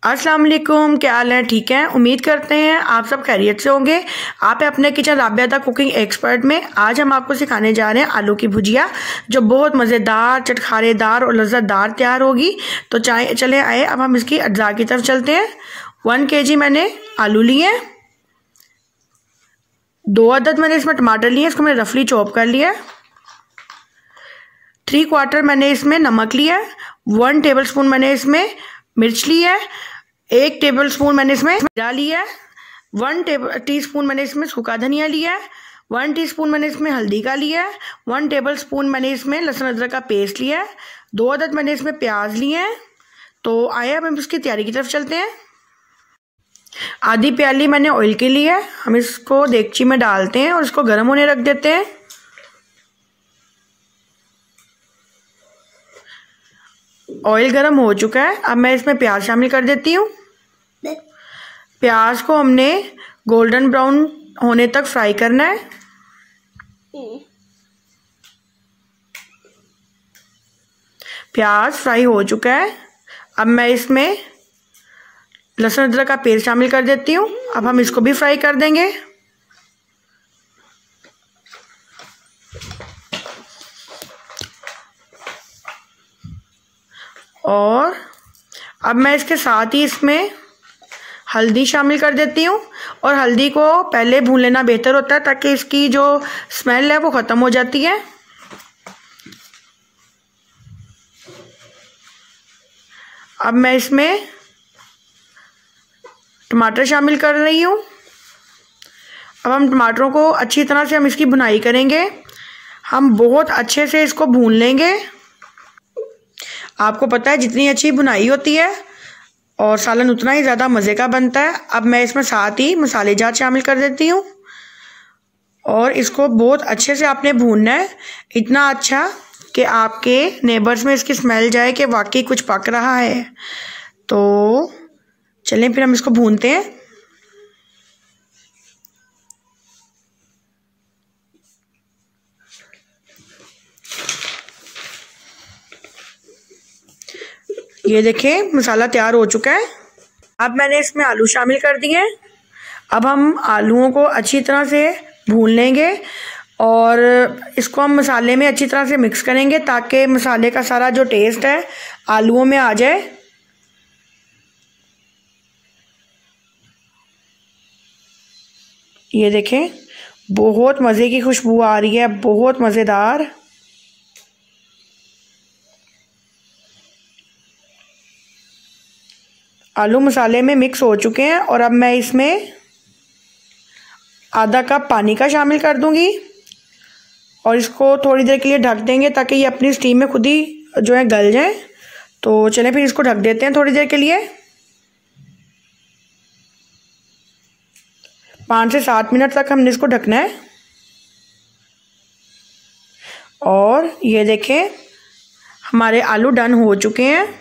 अस्सलाम वालेकुम, क्या हाल है? ठीक है, उम्मीद करते हैं आप सब खैरियत से होंगे। आप है अपने kitchen Rabia the cooking expert में। आज हम आपको सिखाने जा रहे हैं आलू की भुजिया, जो बहुत मज़ेदार, चटखारेदार और लज्जतदार तैयार होगी। तो चले आए, अब हम इसकी अज्जा की तरफ चलते हैं। 1 kg मैंने आलू लिए हैं, 2 अदद मैंने इसमें टमाटर लिए, इसको मैंने रफली चॉप कर लिया है। 3/4 मैंने इसमें नमक लिया है। 1 टेबलस्पून मैंने इसमें मिर्च ली है। 1 टेबलस्पून मैंने इसमें जीरा लिया है। 1 टीस्पून मैंने इसमें सूखा धनिया लिया है। 1 टीस्पून मैंने इसमें हल्दी का लिया है। 1 टेबलस्पून मैंने इसमें लहसुन अदरक का पेस्ट लिया है। 2 अदद मैंने इसमें प्याज लिए हैं। तो आइए अब हम इसकी तैयारी की तरफ चलते हैं। आधी प्याली मैंने ऑयल की ली है। हम इसको देगची में डालते हैं और इसको गर्म होने रख देते हैं। ऑयल गर्म हो चुका है, अब मैं इसमें प्याज शामिल कर देती हूँ। प्याज को हमने गोल्डन ब्राउन होने तक फ्राई करना है। प्याज फ्राई हो चुका है, अब मैं इसमें लहसुन अदरक का पेस्ट शामिल कर देती हूँ। अब हम इसको भी फ्राई कर देंगे। और अब मैं इसके साथ ही इसमें हल्दी शामिल कर देती हूँ। और हल्दी को पहले भून लेना बेहतर होता है, ताकि इसकी जो स्मेल है वो ख़त्म हो जाती है। अब मैं इसमें टमाटर शामिल कर रही हूँ। अब हम टमाटरों को अच्छी तरह से हम इसकी भुनाई करेंगे। हम बहुत अच्छे से इसको भून लेंगे। आपको पता है जितनी अच्छी भुनाई होती है और सालन उतना ही ज़्यादा मज़े का बनता है। अब मैं इसमें साथ ही मसाले जात शामिल कर देती हूँ और इसको बहुत अच्छे से आपने भूनना है, इतना अच्छा कि आपके नेबर्स में इसकी स्मेल जाए कि वाकई कुछ पक रहा है। तो चलें फिर हम इसको भूनते हैं। ये देखें, मसाला तैयार हो चुका है। अब मैंने इसमें आलू शामिल कर दिए हैं। अब हम आलूओं को अच्छी तरह से भून लेंगे और इसको हम मसाले में अच्छी तरह से मिक्स करेंगे, ताकि मसाले का सारा जो टेस्ट है आलूओं में आ जाए। ये देखें, बहुत मज़े की खुशबू आ रही है, बहुत मज़ेदार। आलू मसाले में मिक्स हो चुके हैं और अब मैं इसमें आधा कप पानी का शामिल कर दूंगी और इसको थोड़ी देर के लिए ढक देंगे, ताकि ये अपनी स्टीम में खुद ही जो है गल जाए। तो चलें फिर इसको ढक देते हैं थोड़ी देर के लिए। 5 से 7 मिनट तक हमने इसको ढकना है। और ये देखें, हमारे आलू डन हो चुके हैं।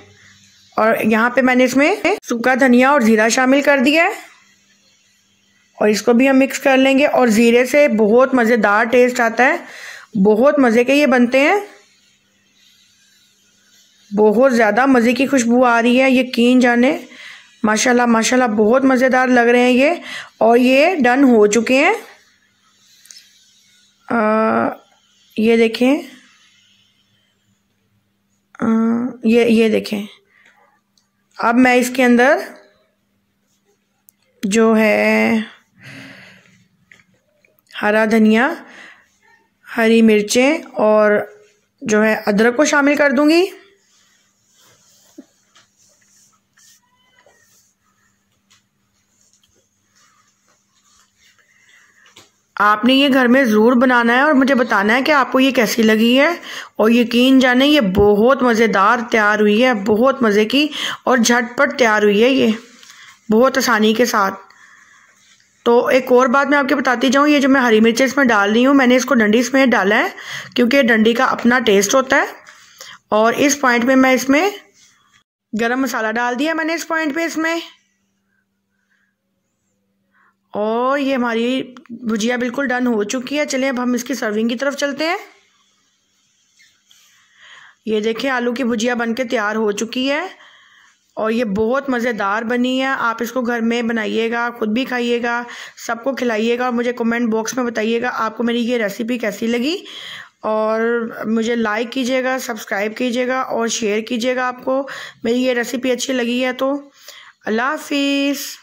और यहाँ पे मैंने इसमें सूखा धनिया और ज़ीरा शामिल कर दिया है और इसको भी हम मिक्स कर लेंगे। और ज़ीरे से बहुत मज़ेदार टेस्ट आता है, बहुत मज़े के ये बनते हैं। बहुत ज़्यादा मज़े की खुशबू आ रही है, यकीन जाने। माशाल्लाह माशाल्लाह, बहुत मज़ेदार लग रहे हैं ये। और ये डन हो चुके हैं। ये देखें, ये देखें। अब मैं इसके अंदर जो है हरा धनिया, हरी मिर्चें और जो है अदरक को शामिल कर दूंगी। आपने ये घर में ज़रूर बनाना है और मुझे बताना है कि आपको ये कैसी लगी है। और यकीन जाने, ये बहुत मज़ेदार तैयार हुई है, बहुत मज़े की और झटपट तैयार हुई है ये, बहुत आसानी के साथ। तो एक और बात मैं आपको बताती जाऊँ, ये जो मैं हरी मिर्च इसमें डाल रही हूँ, मैंने इसको डंडी समेत डाला है, क्योंकि डंडी का अपना टेस्ट होता है। और इस पॉइंट पे मैं इसमें गरम मसाला डाल दिया मैंने इस पॉइंट पे इसमें। और ये हमारी भुजिया बिल्कुल डन हो चुकी है। चलिए अब हम इसकी सर्विंग की तरफ चलते हैं। ये देखिए आलू की भुजिया बनके तैयार हो चुकी है और ये बहुत मज़ेदार बनी है। आप इसको घर में बनाइएगा, खुद भी खाइएगा, सबको खिलाइएगा और मुझे कमेंट बॉक्स में बताइएगा आपको मेरी ये रेसिपी कैसी लगी। और मुझे लाइक कीजिएगा, सब्सक्राइब कीजिएगा और शेयर कीजिएगा आपको मेरी ये रेसिपी अच्छी लगी है तो। अल्लाह हाफिज़।